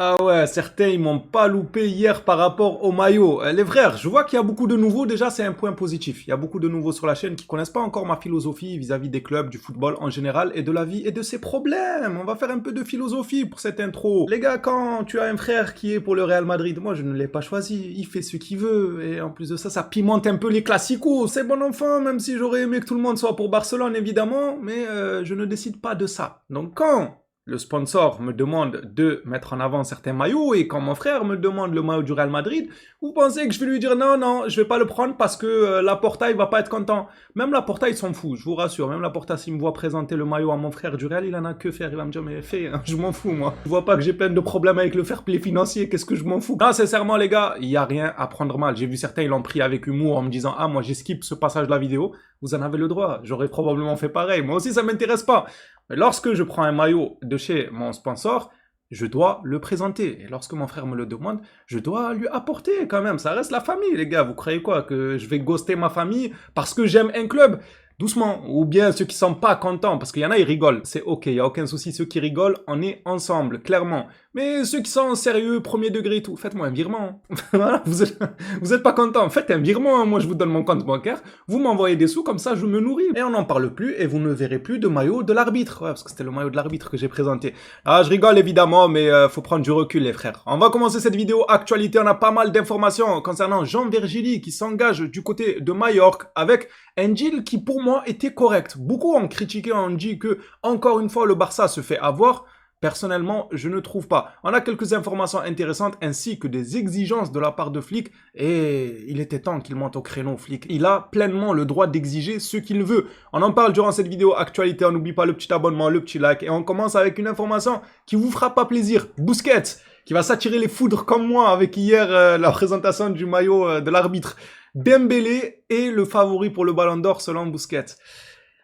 Ah ouais, certains ils m'ont pas loupé hier par rapport au maillot. Les frères, je vois qu'il y a beaucoup de nouveaux, déjà c'est un point positif. Il y a beaucoup de nouveaux sur la chaîne qui connaissent pas encore ma philosophie vis-à-vis des clubs, du football en général et de la vie et de ses problèmes. On va faire un peu de philosophie pour cette intro. Les gars, quand tu as un frère qui est pour le Real Madrid, moi je ne l'ai pas choisi, il fait ce qu'il veut et en plus de ça, ça pimente un peu les classicos. C'est bon enfant, même si j'aurais aimé que tout le monde soit pour Barcelone évidemment, mais je ne décide pas de ça. Donc quand le sponsor me demande de mettre en avant certains maillots et quand mon frère me demande le maillot du Real Madrid, vous pensez que je vais lui dire non, non, je vais pas le prendre parce que Laporta il va pas être content. Même Laporta il s'en fout, je vous rassure. Même Laporta s'il me voit présenter le maillot à mon frère du Real, il en a que faire. Il va me dire mais fais, hein, je m'en fous moi. Je vois pas que j'ai plein de problèmes avec le fair play financier, qu'est-ce que je m'en fous. Non, sincèrement les gars, il y a rien à prendre mal. J'ai vu certains ils l'ont pris avec humour en me disant ah moi j'ai skip ce passage de la vidéo. Vous en avez le droit, j'aurais probablement fait pareil. Moi aussi ça m'intéresse pas. Mais lorsque je prends un maillot de chez mon sponsor, je dois le présenter. Et lorsque mon frère me le demande, je dois lui apporter quand même. Ça reste la famille, les gars. Vous croyez quoi? Que je vais ghoster ma famille parce que j'aime un club? Doucement. Ou bien ceux qui sont pas contents, parce qu'il y en a, ils rigolent. C'est ok, il n'y a aucun souci. Ceux qui rigolent, on est ensemble, clairement. Mais ceux qui sont sérieux, premier degré et tout, faites-moi un virement. Voilà, vous êtes pas content, faites un virement. Moi, je vous donne mon compte bancaire. Vous m'envoyez des sous, comme ça, je me nourris. Et on n'en parle plus et vous ne verrez plus de maillot de l'arbitre. Ouais, parce que c'était le maillot de l'arbitre que j'ai présenté. Ah, je rigole évidemment, mais faut prendre du recul, les frères. On va commencer cette vidéo actualité. On a pas mal d'informations concernant Jean Vergili qui s'engage du côté de Majorque avec un deal qui, pour moi, était correct. Beaucoup ont critiqué, ont dit que, encore une fois, le Barça se fait avoir. Personnellement, je ne trouve pas. On a quelques informations intéressantes ainsi que des exigences de la part de Flick et il était temps qu'il monte au créneau, Flick. Il a pleinement le droit d'exiger ce qu'il veut. On en parle durant cette vidéo actualité. On n'oublie pas le petit abonnement, le petit like et on commence avec une information qui vous fera pas plaisir. Busquets, qui va s'attirer les foudres comme moi avec hier la présentation du maillot de l'arbitre. Dembélé est le favori pour le Ballon d'Or selon Busquets.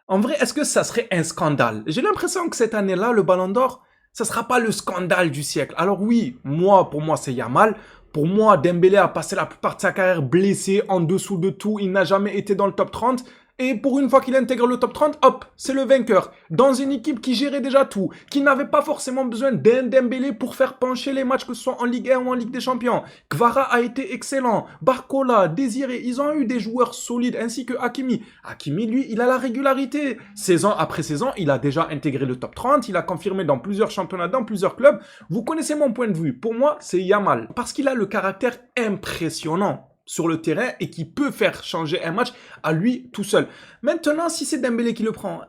En vrai, est-ce que ça serait un scandale? J'ai l'impression que cette année-là, le Ballon d'Or, ça sera pas le scandale du siècle. Alors oui, pour moi, c'est Yamal. Pour moi, Dembélé a passé la plupart de sa carrière blessé, en dessous de tout. Il n'a jamais été dans le top 30. Et pour une fois qu'il intègre le top 30, hop, c'est le vainqueur. Dans une équipe qui gérait déjà tout, qui n'avait pas forcément besoin d'un Dembélé pour faire pencher les matchs, que ce soit en Ligue 1 ou en Ligue des Champions. Kvara a été excellent. Barcola, Désiré, ils ont eu des joueurs solides, ainsi que Hakimi. Hakimi, lui, il a la régularité. Saison après saison, il a déjà intégré le top 30, il a confirmé dans plusieurs championnats, dans plusieurs clubs. Vous connaissez mon point de vue. Pour moi, c'est Yamal. Parce qu'il a le caractère impressionnant sur le terrain et qui peut faire changer un match à lui tout seul. Maintenant, si c'est Dembélé qui le prend,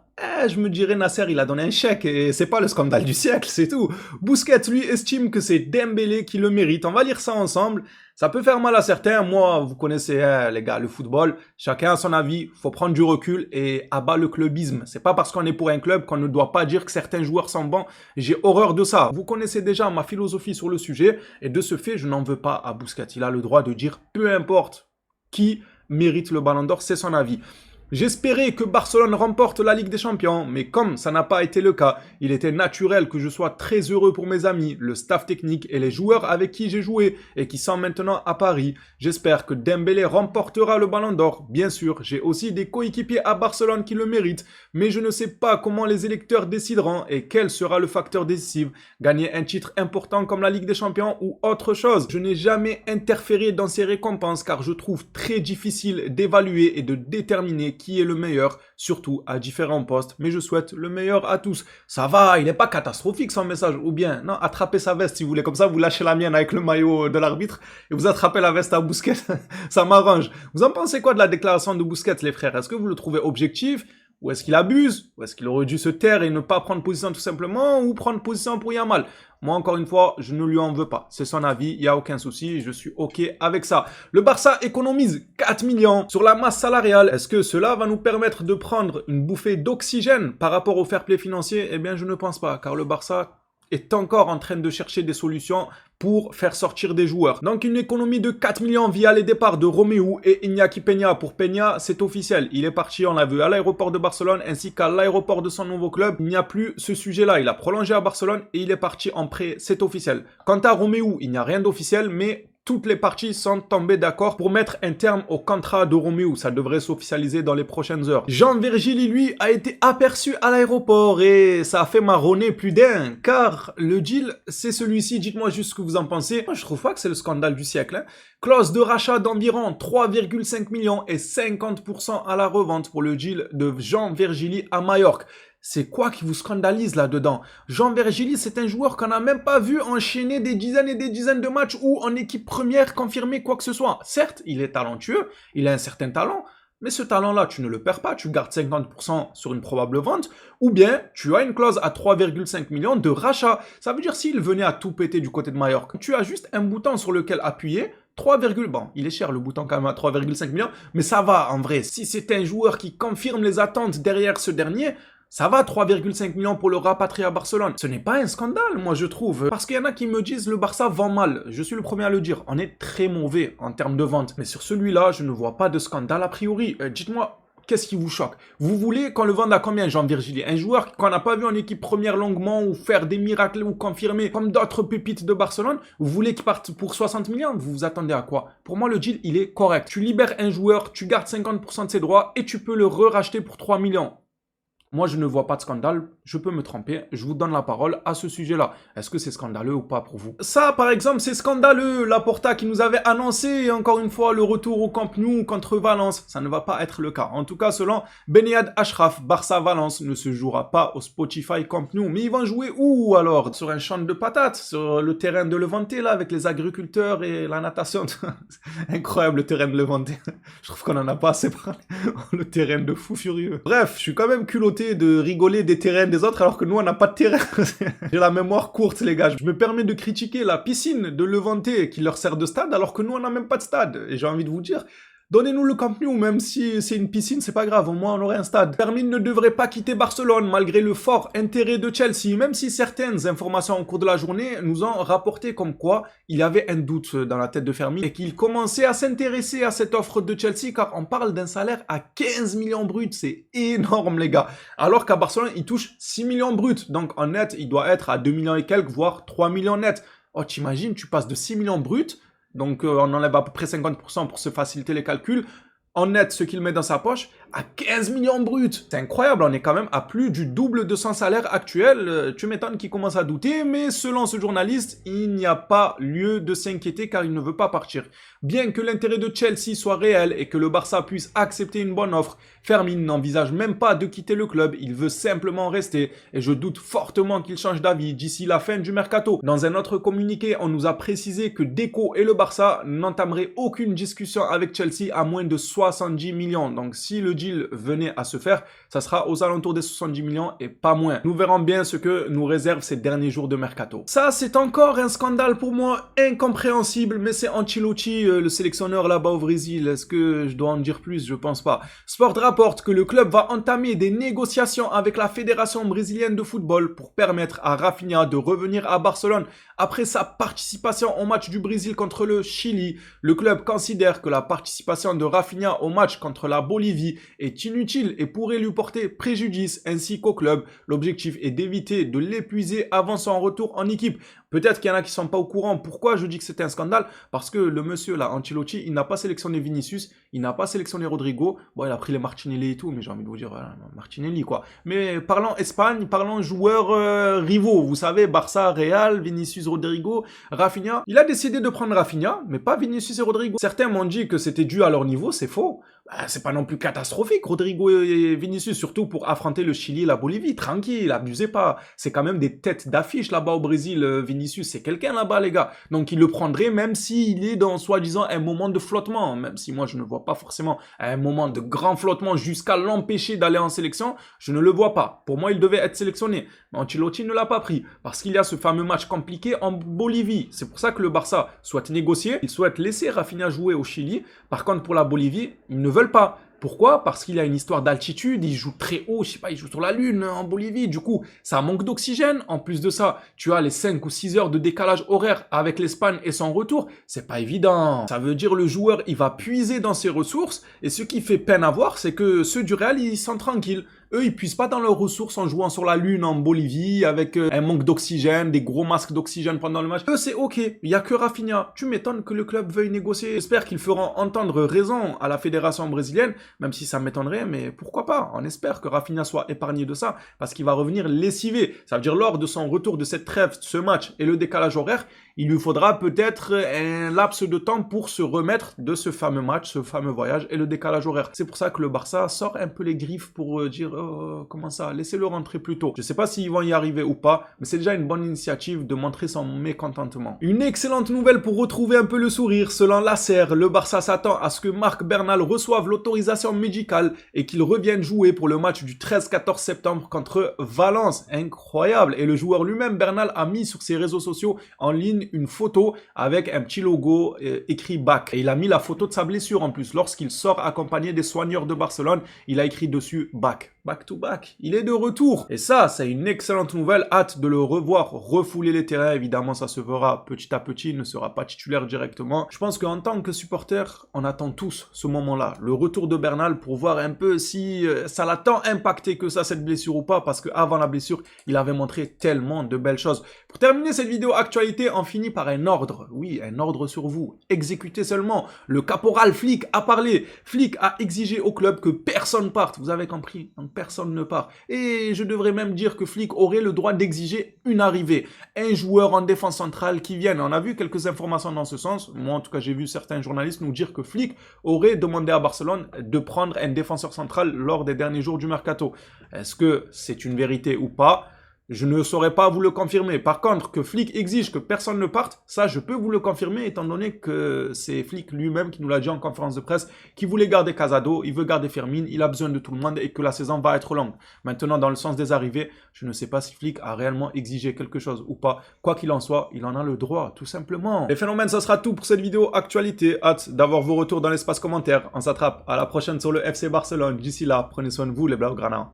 je me dirais Nasser, il a donné un chèque et c'est pas le scandale du siècle, c'est tout. Busquets, lui, estime que c'est Dembélé qui le mérite. On va lire ça ensemble. Ça peut faire mal à certains. Moi, vous connaissez, les gars, le football. Chacun a son avis. Faut prendre du recul et abat le clubisme. C'est pas parce qu'on est pour un club qu'on ne doit pas dire que certains joueurs sont bons. J'ai horreur de ça. Vous connaissez déjà ma philosophie sur le sujet et de ce fait, je n'en veux pas à Busquets. Il a le droit de dire peu importe qui mérite le Ballon d'Or, c'est son avis. J'espérais que Barcelone remporte la Ligue des Champions, mais comme ça n'a pas été le cas, il était naturel que je sois très heureux pour mes amis, le staff technique et les joueurs avec qui j'ai joué et qui sont maintenant à Paris. J'espère que Dembélé remportera le Ballon d'Or. Bien sûr, j'ai aussi des coéquipiers à Barcelone qui le méritent, mais je ne sais pas comment les électeurs décideront et quel sera le facteur décisif. Gagner un titre important comme la Ligue des Champions ou autre chose. Je n'ai jamais interféré dans ces récompenses car je trouve très difficile d'évaluer et de déterminer qui est le meilleur, surtout à différents postes, mais je souhaite le meilleur à tous. Ça va, il n'est pas catastrophique son message, ou bien, non, attrapez sa veste si vous voulez, comme ça vous lâchez la mienne avec le maillot de l'arbitre, et vous attrapez la veste à Busquets, ça m'arrange. Vous en pensez quoi de la déclaration de Busquets, les frères? Est-ce que vous le trouvez objectif? Ou est-ce qu'il abuse? Ou est-ce qu'il aurait dû se taire et ne pas prendre position tout simplement? Ou prendre position pour Yamal? Moi, encore une fois, je ne lui en veux pas. C'est son avis, il n'y a aucun souci, je suis OK avec ça. Le Barça économise 4 millions sur la masse salariale. Est-ce que cela va nous permettre de prendre une bouffée d'oxygène par rapport au fair play financier? Eh bien, je ne pense pas, car le Barça est encore en train de chercher des solutions pour faire sortir des joueurs. Donc une économie de 4 millions via les départs de Romeu et Iñaki Peña. Pour Peña, c'est officiel. Il est parti, on l'a vu, à l'aéroport de Barcelone ainsi qu'à l'aéroport de son nouveau club. Il n'y a plus ce sujet-là. Il a prolongé à Barcelone et il est parti en prêt. C'est officiel. Quant à Romeu, il n'y a rien d'officiel, mais toutes les parties sont tombées d'accord pour mettre un terme au contrat de Romeo. Ça devrait s'officialiser dans les prochaines heures. Jean Virgili, lui, a été aperçu à l'aéroport et ça a fait marronner plus d'un, car le deal, c'est celui-ci. Dites-moi juste ce que vous en pensez. Moi, je trouve pas que c'est le scandale du siècle, hein. Clause de rachat d'environ 3,5 millions et 50% à la revente pour le deal de Jean Virgili à Majorque. C'est quoi qui vous scandalise là-dedans? Jean Virgili, c'est un joueur qu'on n'a même pas vu enchaîner des dizaines et des dizaines de matchs ou en équipe première confirmer quoi que ce soit. Certes, il est talentueux, il a un certain talent, mais ce talent-là, tu ne le perds pas, tu gardes 50% sur une probable vente, ou bien tu as une clause à 3,5 millions de rachat. Ça veut dire s'il venait à tout péter du côté de Majorque, tu as juste un bouton sur lequel appuyer, 3, bon, il est cher le bouton quand même à 3,5 millions, mais ça va en vrai. Si c'est un joueur qui confirme les attentes derrière ce dernier, ça va, 3,5 millions pour le rapatrier à Barcelone. Ce n'est pas un scandale, moi je trouve. Parce qu'il y en a qui me disent le Barça vend mal. Je suis le premier à le dire. On est très mauvais en termes de vente. Mais sur celui-là, je ne vois pas de scandale a priori. Dites-moi, qu'est-ce qui vous choque? Vous voulez qu'on le vende à combien, Jean Virgili? Un joueur qu'on n'a pas vu en équipe première longuement ou faire des miracles ou confirmer comme d'autres pépites de Barcelone? Vous voulez qu'il parte pour 60 millions? Vous vous attendez à quoi? Pour moi, le deal, il est correct. Tu libères un joueur, tu gardes 50% de ses droits et tu peux le re-racheter pour 3 millions. Moi, je ne vois pas de scandale, je peux me tromper, je vous donne la parole à ce sujet-là. Est-ce que c'est scandaleux ou pas pour vous? Ça, par exemple, c'est scandaleux. Laporta qui nous avait annoncé, encore une fois, le retour au Camp Nou contre Valence. Ça ne va pas être le cas. En tout cas, selon Benyad Ashraf, Barça-Valence ne se jouera pas au Spotify Camp Nou. Mais ils vont jouer où alors? Sur un champ de patates, sur le terrain de Levante, là, avec les agriculteurs et la natation. Incroyable, le terrain de Levante. Je trouve qu'on en a pas assez parlé. Le terrain de fou furieux. Bref, je suis quand même culotté de rigoler des terrains des autres alors que nous on n'a pas de terrain. J'ai la mémoire courte les gars. Je me permets de critiquer la piscine de Levante qui leur sert de stade alors que nous on n'a même pas de stade. Et j'ai envie de vous dire, donnez-nous le Camp Nou, même si c'est une piscine, c'est pas grave, au moins on aurait un stade. Fermin ne devrait pas quitter Barcelone malgré le fort intérêt de Chelsea, même si certaines informations au cours de la journée nous ont rapporté comme quoi il y avait un doute dans la tête de Fermin et qu'il commençait à s'intéresser à cette offre de Chelsea car on parle d'un salaire à 15 millions bruts, c'est énorme les gars. Alors qu'à Barcelone, il touche 6 millions bruts, donc en net, il doit être à 2 millions et quelques, voire 3 millions net. Oh, t'imagines, tu passes de 6 millions bruts. Donc, on enlève à peu près 50% pour se faciliter les calculs. En net, ce qu'il met dans sa poche, à 15 millions bruts. C'est incroyable, on est quand même à plus du double de son salaire actuel. Tu m'étonnes qu'il commence à douter, mais selon ce journaliste, il n'y a pas lieu de s'inquiéter car il ne veut pas partir. Bien que l'intérêt de Chelsea soit réel et que le Barça puisse accepter une bonne offre, Fermin n'envisage même pas de quitter le club, il veut simplement rester et je doute fortement qu'il change d'avis d'ici la fin du mercato. Dans un autre communiqué, on nous a précisé que Deco et le Barça n'entameraient aucune discussion avec Chelsea à moins de 70 millions. Donc si le deal venait à se faire, ça sera aux alentours des 70 millions et pas moins. Nous verrons bien ce que nous réservent ces derniers jours de mercato. Ça, c'est encore un scandale pour moi incompréhensible, mais c'est Ancelotti, le sélectionneur là-bas au Brésil. Est-ce que je dois en dire plus? Je pense pas. Sport rapporte que le club va entamer des négociations avec la Fédération brésilienne de football pour permettre à Rafinha de revenir à Barcelone après sa participation au match du Brésil contre le Chili. Le club considère que la participation de Rafinha au match contre la Bolivie est inutile et pourrait lui porter préjudice ainsi qu'au club. L'objectif est d'éviter de l'épuiser avant son retour en équipe. Peut-être qu'il y en a qui sont pas au courant. Pourquoi je dis que c'était un scandale? Parce que le monsieur là, Ancelotti, il n'a pas sélectionné Vinicius, il n'a pas sélectionné Rodrigo. Bon, il a pris les Martinelli et tout, mais j'ai envie de vous dire, Martinelli quoi. Mais parlons Espagne, parlons joueurs rivaux. Vous savez, Barça, Real, Vinicius, Rodrigo, Rafinha. Il a décidé de prendre Rafinha, mais pas Vinicius et Rodrigo. Certains m'ont dit que c'était dû à leur niveau, c'est faux. C'est pas non plus catastrophique, Rodrigo et Vinicius, surtout pour affronter le Chili et la Bolivie. Tranquille, abusez pas. C'est quand même des têtes d'affiche là-bas au Brésil. Vinicius, c'est quelqu'un là-bas, les gars. Donc, il le prendrait même s'il est dans, soi-disant, un moment de flottement. Même si moi, je ne vois pas forcément un moment de grand flottement jusqu'à l'empêcher d'aller en sélection. Je ne le vois pas. Pour moi, il devait être sélectionné. Mais Ancelotti ne l'a pas pris. Parce qu'il y a ce fameux match compliqué en Bolivie. C'est pour ça que le Barça souhaite négocier. Il souhaite laisser Rafinha jouer au Chili. Par contre, pour la Bolivie, ils ne veulent pas. Pourquoi? Parce qu'il y a une histoire d'altitude, il joue très haut, je sais pas, il joue sur la Lune en Bolivie, du coup, ça manque d'oxygène. En plus de ça, tu as les 5 ou 6 heures de décalage horaire avec l'Espagne et son retour, c'est pas évident. Ça veut dire le joueur, il va puiser dans ses ressources, et ce qui fait peine à voir, c'est que ceux du Real, ils sont tranquilles. Eux, ils puissent pas dans leurs ressources en jouant sur la lune en Bolivie avec un manque d'oxygène, des gros masques d'oxygène pendant le match. Eux, c'est ok. Il y a que Rafinha. Tu m'étonnes que le club veuille négocier. J'espère qu'ils feront entendre raison à la fédération brésilienne, même si ça m'étonnerait, mais pourquoi pas? On espère que Rafinha soit épargné de ça, parce qu'il va revenir lessivé. Ça veut dire lors de son retour de cette trêve, ce match et le décalage horaire, il lui faudra peut-être un laps de temps pour se remettre de ce fameux match, ce fameux voyage et le décalage horaire. C'est pour ça que le Barça sort un peu les griffes pour dire comment ça, laissez-le rentrer plus tôt. Je sais pas s'ils vont y arriver ou pas, mais c'est déjà une bonne initiative de montrer son mécontentement. Une excellente nouvelle pour retrouver un peu le sourire. Selon l'ASER, le Barça s'attend à ce que Marc Bernal reçoive l'autorisation médicale et qu'il revienne jouer pour le match du 13-14 septembre contre Valence. Incroyable. Et le joueur lui-même, Bernal, a mis sur ses réseaux sociaux en ligne une photo avec un petit logo écrit BAC. Et il a mis la photo de sa blessure en plus. Lorsqu'il sort accompagné des soigneurs de Barcelone, il a écrit dessus BAC. Back to back. Il est de retour. Et ça, c'est une excellente nouvelle. Hâte de le revoir refouler les terrains. Évidemment, ça se verra petit à petit. Il ne sera pas titulaire directement. Je pense qu'en tant que supporter, on attend tous ce moment-là. Le retour de Bernal pour voir un peu si ça l'a tant impacté que ça, cette blessure ou pas. Parce qu'avant la blessure, il avait montré tellement de belles choses. Pour terminer cette vidéo actualité, on finit par un ordre. Oui, un ordre sur vous. Exécutez seulement. Le caporal Flick a parlé. Flick a exigé au club que personne parte. Vous avez compris? Donc, personne ne part. Et je devrais même dire que Flick aurait le droit d'exiger une arrivée. Un joueur en défense centrale qui vienne. On a vu quelques informations dans ce sens. Moi, en tout cas, j'ai vu certains journalistes nous dire que Flick aurait demandé à Barcelone de prendre un défenseur central lors des derniers jours du mercato. Est-ce que c'est une vérité ou pas? Je ne saurais pas vous le confirmer. Par contre, que Flick exige que personne ne parte, ça, je peux vous le confirmer, étant donné que c'est Flick lui-même qui nous l'a dit en conférence de presse, qui voulait garder Casado, il veut garder Fermin, il a besoin de tout le monde et que la saison va être longue. Maintenant, dans le sens des arrivées, je ne sais pas si Flick a réellement exigé quelque chose ou pas. Quoi qu'il en soit, il en a le droit, tout simplement. Les phénomènes, ça sera tout pour cette vidéo actualité. Hâte d'avoir vos retours dans l'espace commentaire. On s'attrape à la prochaine sur le FC Barcelone. D'ici là, prenez soin de vous, les Blaugrana.